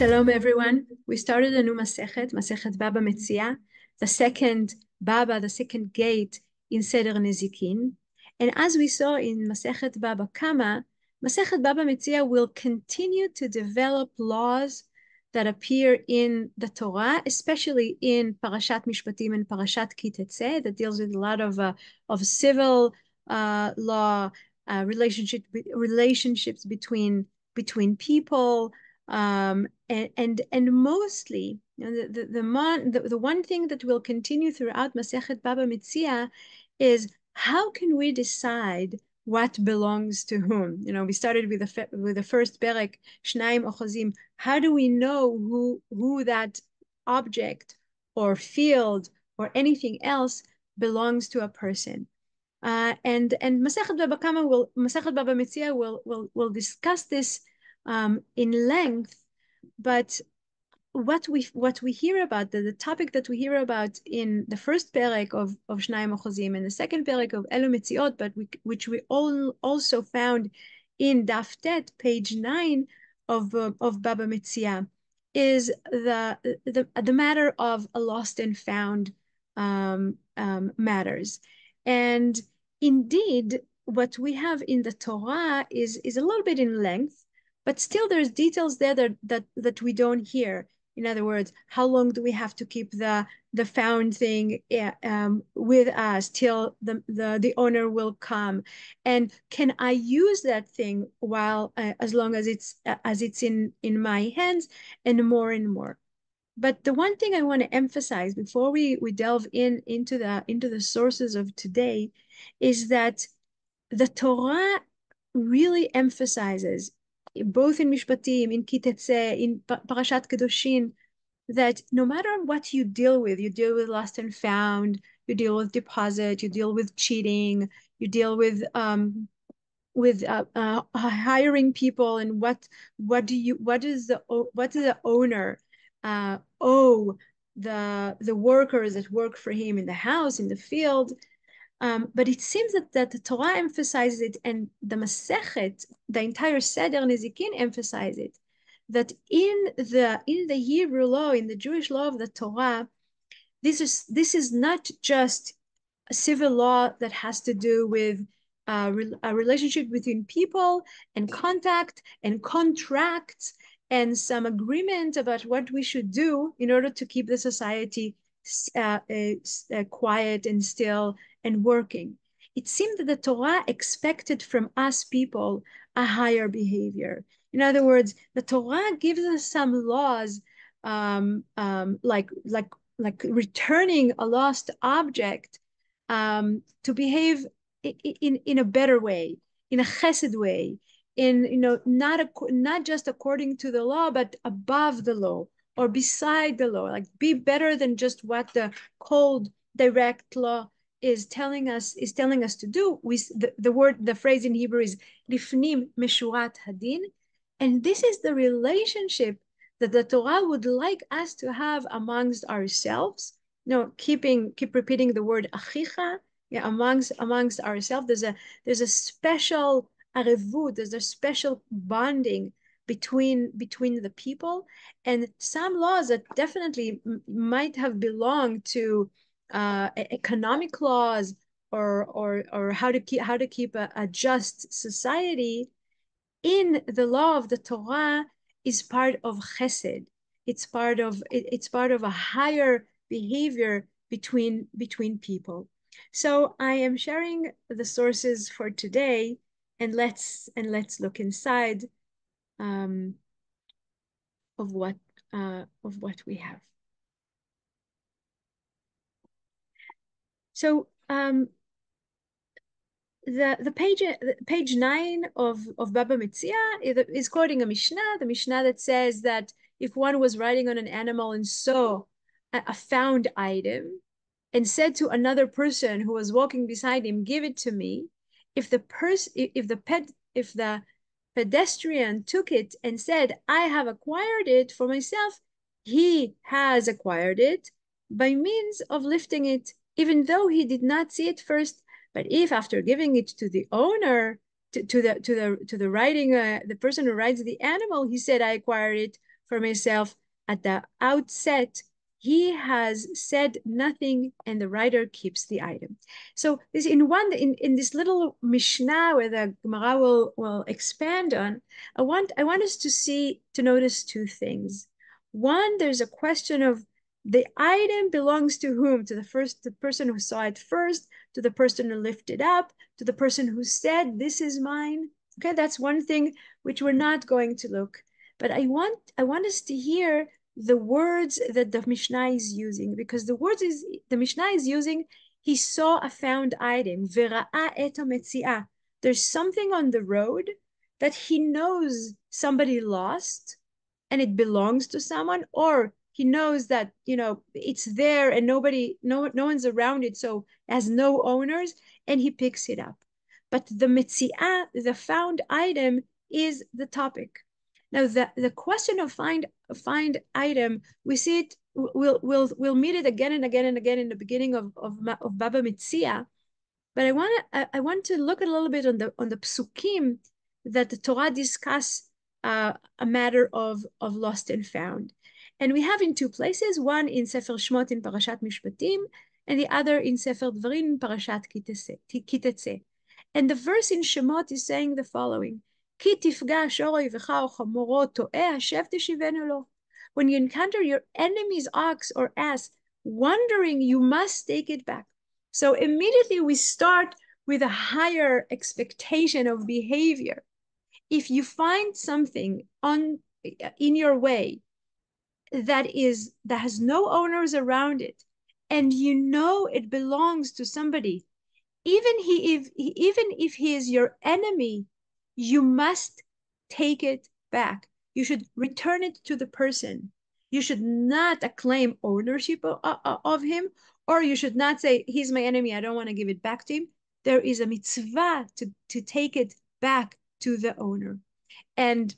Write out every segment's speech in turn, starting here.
Shalom, everyone. We started a new Masechet, Masechet Baba Metzia, the second Baba, the second gate in Seder Nezikin. And as we saw in Masechet Baba Kama, Masechet Baba Metzia will continue to develop laws that appear in the Torah, especially in Parashat Mishpatim and Parashat Ki Tetzeh, that deals with a lot of civil law, relationships between people. And mostly, the one thing that will continue throughout Masechet Baba Metzia is how can we decide what belongs to whom? We started with the first perek, Shnayim Ochazim. How do we know who that object or field or anything else belongs to a person? And Masechet Baba Metzia will discuss this in length, but what we hear about, the topic that we hear about in the first perek of Shnayim Ochazim and the second perek of Elu Metziot, but which we also found in Daf Tet, page 9 of Baba Metzia, is the matter of a lost and found matters. And indeed, what we have in the Torah is a little bit in length, but still there's details there that we don't hear. In other words, how long do we have to keep the found thing with us till the owner will come? And can I use that thing while as long as it's in my hands, and more? But the one thing I want to emphasize before we delve into the sources of today is that the Torah really emphasizes, both in Mishpatim, in Ki Tetzeh, in Parashat Kedoshim, that no matter what you deal with lost and found, you deal with deposit, you deal with cheating, you deal with hiring people, and what does the owner owe the workers that work for him in the house, in the field. But it seems that the Torah emphasizes it, and the Masechet, the entire Seder Nezikin, emphasizes it, that in the Hebrew law, in the Jewish law of the Torah, this is not just a civil law that has to do with a relationship between people and contact and contracts and some agreement about what we should do in order to keep the society quiet and still and working. It seemed that the Torah expected from us people a higher behavior. In other words, the Torah gives us some laws, like returning a lost object, to behave in a better way, in a chesed way, not just according to the law, but above the law or beside the law, like be better than just what the cold, direct law is telling us to do. The phrase in Hebrew is lifnim meshurat hadin, and this is the relationship that the Torah would like us to have amongst ourselves. Keep repeating the word achicha, amongst ourselves. There's a special arevut, there's a special bonding between the people, and some laws that definitely might have belonged to economic laws or how to keep a just society, in the law of the Torah is part of chesed. It's part of a higher behavior between people. So I am sharing the sources for today, and let's look inside of what we have. So the page 9 of Baba Metzia is quoting a Mishnah, the Mishnah that says that if one was riding on an animal and saw a found item and said to another person who was walking beside him, "Give it to me," if the pedestrian took it and said, "I have acquired it for myself," he has acquired it by means of lifting it, even though he did not see it first. But if after giving it to the owner, to the person who rides the animal, he said, "I acquired it for myself at the outset. He has said nothing, and the writer keeps the item. So this in this little Mishnah where the Gemara will expand on, I want us to notice two things. One, there's a question of the item belongs to whom? To the person who saw it first, to the person who lifted up, to the person who said, "This is mine." Okay, that's one thing which we're not going to look. But I want us to hear the words that the Mishnah is using, because the Mishnah is using, he saw a found item. Vera'a et Metzia. There's something on the road that he knows somebody lost and it belongs to someone, or he knows that it's there and no one's around it, so it has no owners, and he picks it up. But the Metzia, the found item, is the topic. Now the question of find item, we see it, we'll meet it again and again and again in the beginning of Bava Metzia. But I want to look a little bit on the psukim that the Torah discuss a matter of lost and found. And we have in two places, one in Sefer Shmot in Parashat Mishpatim, and the other in Sefer Dvarim in Parashat Kitetse. And the verse in Shemot is saying the following: Ki tifga shor oivecha o chamoro to'eh hashev teshivenu lo. When you encounter your enemy's ox or ass wandering, you must take it back. So immediately we start with a higher expectation of behavior. If you find something in your way that has no owners around it, and it belongs to somebody, even if he is your enemy, you must take it back. You should return it to the person. You should not claim ownership of him, or you should not say, he's my enemy, I don't want to give it back to him. There is a mitzvah to take it back to the owner. And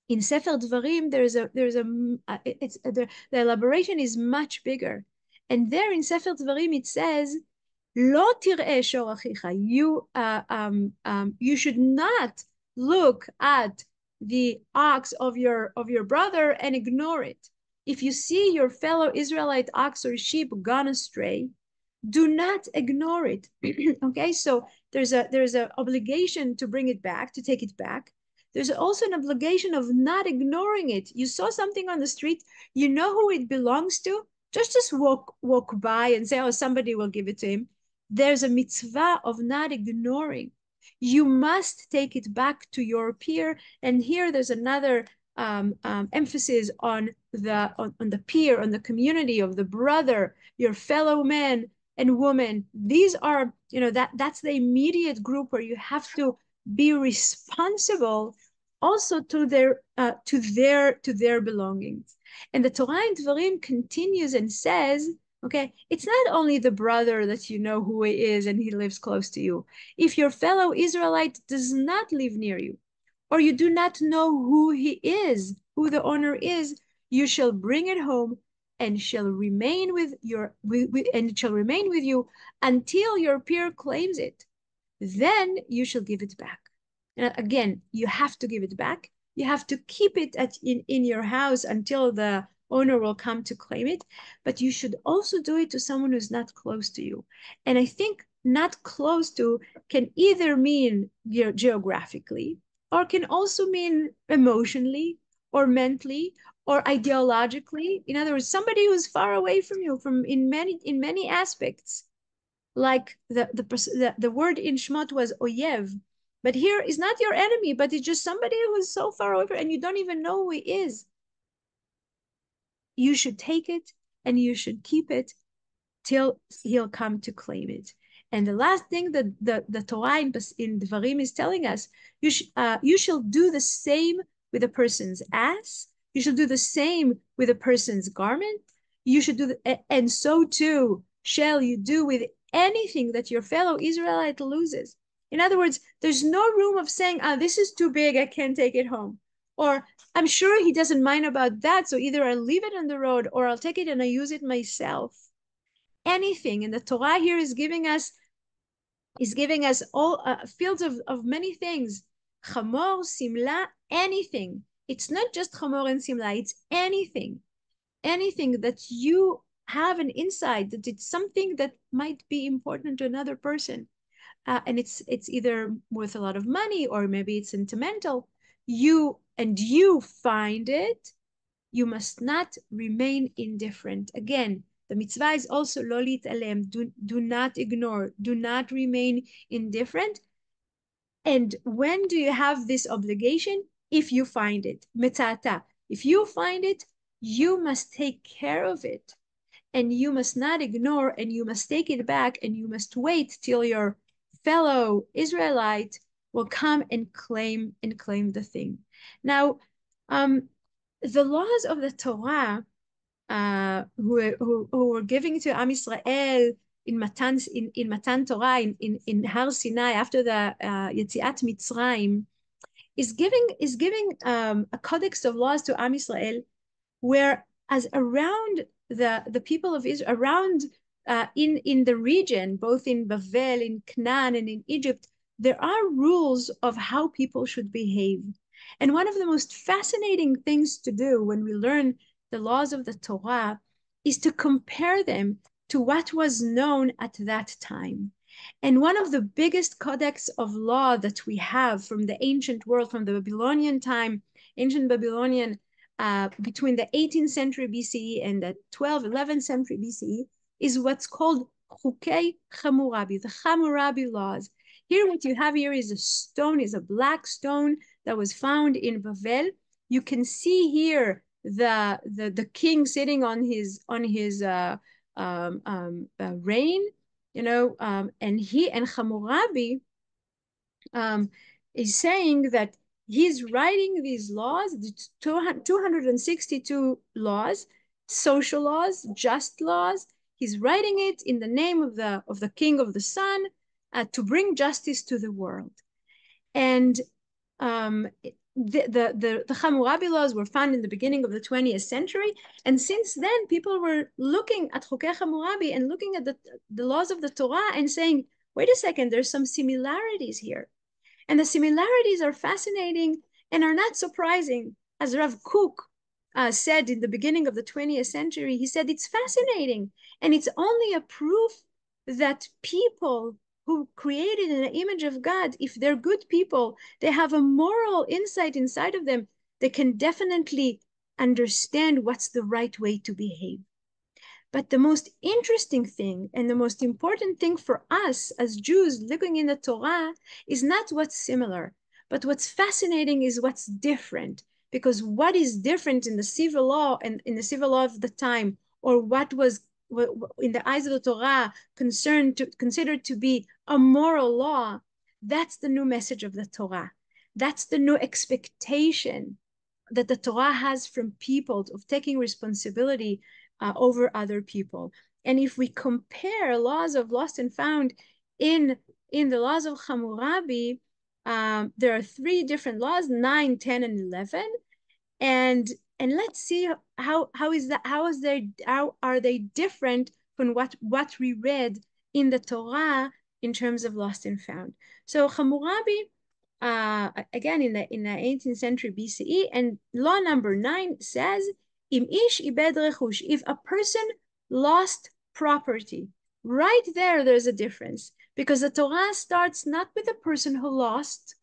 in Sefer Dvarim, the elaboration is much bigger. And there in Sefer Dvarim it says, Lo tir'eh shor achicha. You should not look at the ox of your brother and ignore it. If you see your fellow Israelite ox or sheep gone astray, do not ignore it. Okay, so there's an obligation to bring it back, to take it back. There's also an obligation of not ignoring it. You saw something on the street, you know who it belongs to, just walk by and say, oh, somebody will give it to him. There's a mitzvah of not ignoring. You must take it back to your peer. And here there's another emphasis on the peer, on the community of the brother, your fellow man and woman. These are, that's the immediate group where you have to be responsible also to their belongings. And the Torah in Dvarim continues and says, okay, it's not only the brother that you know who he is and he lives close to you. If your fellow Israelite does not live near you, or you do not know who he is, who the owner is, you shall bring it home and shall remain with you until your peer claims it. Then you shall give it back. And again, you have to give it back. You have to keep it in your house until the owner will come to claim it, but you should also do it to someone who's not close to you. And I think not close to can either mean geographically, or can also mean emotionally, or mentally, or ideologically. In other words, somebody who's far away from you in many aspects. Like the word in Shmot was oyev, but here is not your enemy, but it's just somebody who is so far away and you don't even know who he is. You should take it and you should keep it till he'll come to claim it. And the last thing that the Torah in Dvarim is telling us, you shall do the same with a person's ass. You shall do the same with a person's garment. You should do and so too shall you do with anything that your fellow Israelite loses. In other words, there's no room of saying, this is too big, I can't take it home. Or I'm sure he doesn't mind about that, so either I'll leave it on the road or I'll take it and I use it myself. Anything. And the Torah here is giving us all fields of many things. Chamor, simla, anything. It's not just chamor and simla, it's anything that you have an insight that it's something that might be important to another person, and it's either worth a lot of money or maybe it's sentimental. You find it, you must not remain indifferent. Again, the mitzvah is also lo lit'alem. Do not ignore, do not remain indifferent. And when do you have this obligation? If you find it, metzata. If you find it, you must take care of it, and you must not ignore, and you must take it back, and you must wait till your fellow Israelite will come and claim the thing. Now, the laws of the Torah, who were giving to Am Israel in Matan Torah in Har Sinai after the Yetziat Mitzrayim, is giving a codex of laws to Am Israel, where as around the people of Israel, around in the region, both in Bavel, in Canaan, and in Egypt, there are rules of how people should behave. And one of the most fascinating things to do when we learn the laws of the Torah is to compare them to what was known at that time. And one of the biggest codex of law that we have from the ancient world, from the Babylonian time, ancient Babylonian, between the 18th century BCE and the 12th, 11th century BCE, is what's called Chukei Hammurabi, the Hammurabi laws. Here, what you have here is a stone, is a black stone that was found in Bavel. You can see here the king sitting on his reign, and Hammurabi is saying that he's writing these laws, 262 laws, social laws, just laws. He's writing it in the name of the king of the sun, to bring justice to the world. And the Hammurabi laws were found in the beginning of the 20th century. And since then, people were looking at Chukei Hammurabi and looking at the laws of the Torah and saying, wait a second, there's some similarities here. And the similarities are fascinating and are not surprising. As Rav Kook said in the beginning of the 20th century, he said, it's fascinating. And it's only a proof that people who created in the image of God, if they're good people, they have a moral insight inside of them, they can definitely understand what's the right way to behave. But the most interesting thing and the most important thing for us as Jews looking in the Torah is not what's similar, but what's fascinating is what's different. Because what is different in the civil law and in the civil law of the time, or what was in the eyes of the Torah considered to be a moral law, that's the new message of the Torah. That's the new expectation that the Torah has from people of taking responsibility over other people. And if we compare laws of lost and found in the laws of Hammurabi, there are 3 different laws, 9, 10, and 11. And let's see how are they different from what we read in the Torah in terms of lost and found. So Hammurabi, again in the 18th century BCE, and law number 9 says, Im ish ibed rechush, if a person lost property, right there's a difference, because the Torah starts not with the person who lost,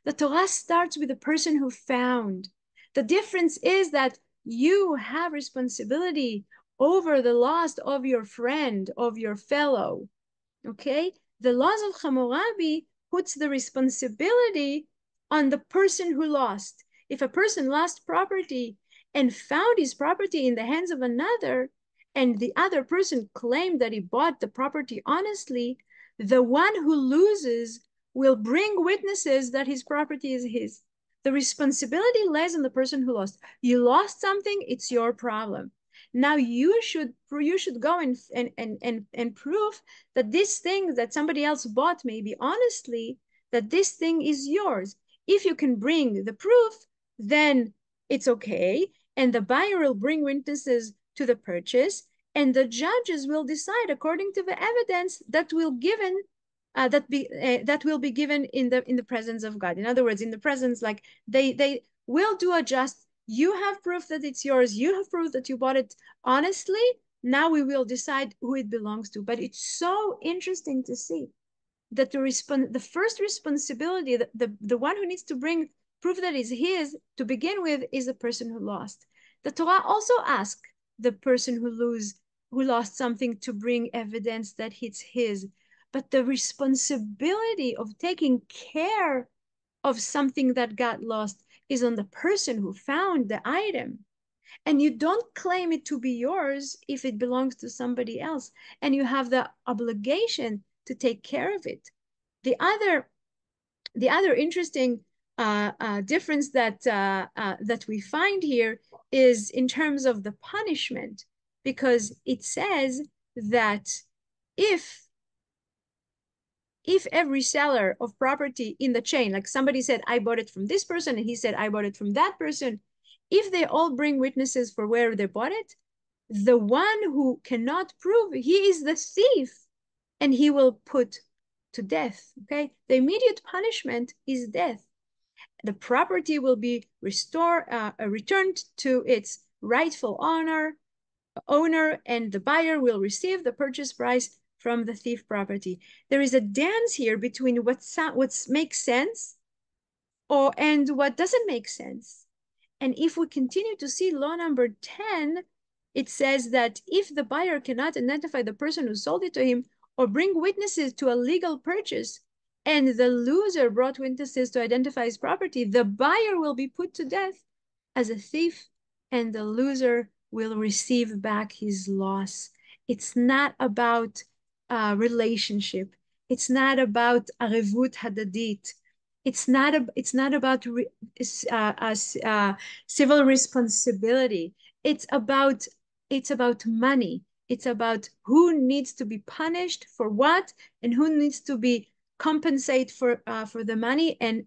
the Torah starts with the person who found. The difference is that you have responsibility over the loss of your friend, of your fellow, okay? The laws of Hammurabi puts the responsibility on the person who lost. If a person lost property and found his property in the hands of another, and the other person claimed that he bought the property honestly, the one who loses will bring witnesses that his property is his. The responsibility lies on the person who lost. You lost something, it's your problem. Now you should go and prove that this thing that somebody else bought, maybe honestly, that this thing is yours. If you can bring the proof, then it's okay. And the buyer will bring witnesses to the purchase, and the judges will decide according to the evidence that will given that will be given in the presence of God. In other words, in the presence, like they will do a just. You have proof that it's yours. You have proof that you bought it honestly. Now we will decide who it belongs to. But it's so interesting to see that the first responsibility, the one who needs to bring proof that is his to begin with, is the person who lost. The Torah also asks the person who lost something to bring evidence that it's his. But the responsibility of taking care of something that got lost is on the person who found the item. And you don't claim it to be yours if it belongs to somebody else. And you have the obligation to take care of it. The other interesting difference that we find here is in terms of the punishment, because it says that if every seller of property in the chain, like somebody said, I bought it from this person, and he said, I bought it from that person, if they all bring witnesses for where they bought it, the one who cannot prove, he is the thief, and he will put to death. Okay, the immediate punishment is death. The property will be returned to its rightful owner, and the buyer will receive the purchase price from the thief property. There is a dance here between what makes sense and what doesn't make sense. And if we continue to see law number 10, it says that if the buyer cannot identify the person who sold it to him or bring witnesses to a legal purchase, and the loser brought witnesses to identify his property, the buyer will be put to death as a thief, and the loser will receive back his loss. It's not about relationship. It's not about arevut hadadit. It's not about civil responsibility. It's about money. It's about who needs to be punished for what, and who needs to be compensate for the money. And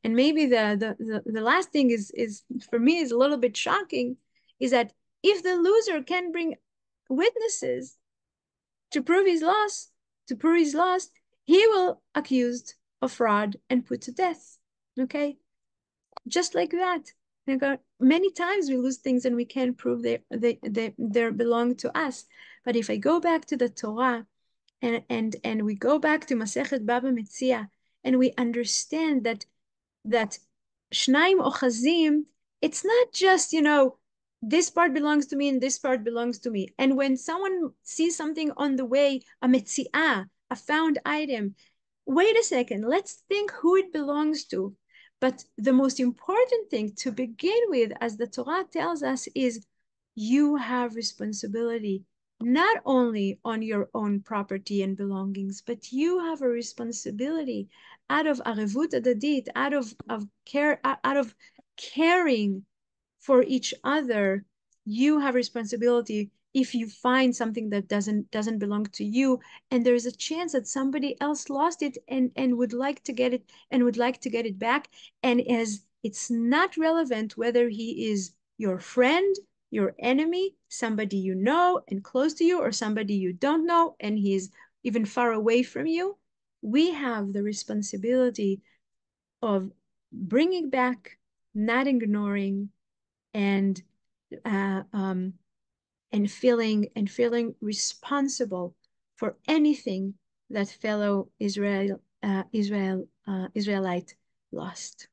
maybe the last thing is for me is a little bit shocking, is that if the loser can bring witnesses to prove his loss, he will accused of fraud and put to death. Okay, just like that. Many times we lose things and we can't prove they belong to us. But if I go back to the Torah, and we go back to Masechet Bava Metzia, and we understand that Shnaim Ochazim, it's not just, this part belongs to me and this part belongs to me. And when someone sees something on the way, a Metzia, a found item, wait a second, let's think who it belongs to. But the most important thing to begin with, as the Torah tells us, is you have responsibility not only on your own property and belongings, but you have a responsibility out of arevut adadit, out of caring for each other. You have responsibility if you find something that doesn't belong to you, and there's a chance that somebody else lost it and would like to get it back. And as it's not relevant whether he is your friend, your enemy, somebody you know and close to you, or somebody you don't know and he's even far away from you, we have the responsibility of bringing back, not ignoring, and uh, um, feeling responsible for anything that fellow Israelite lost.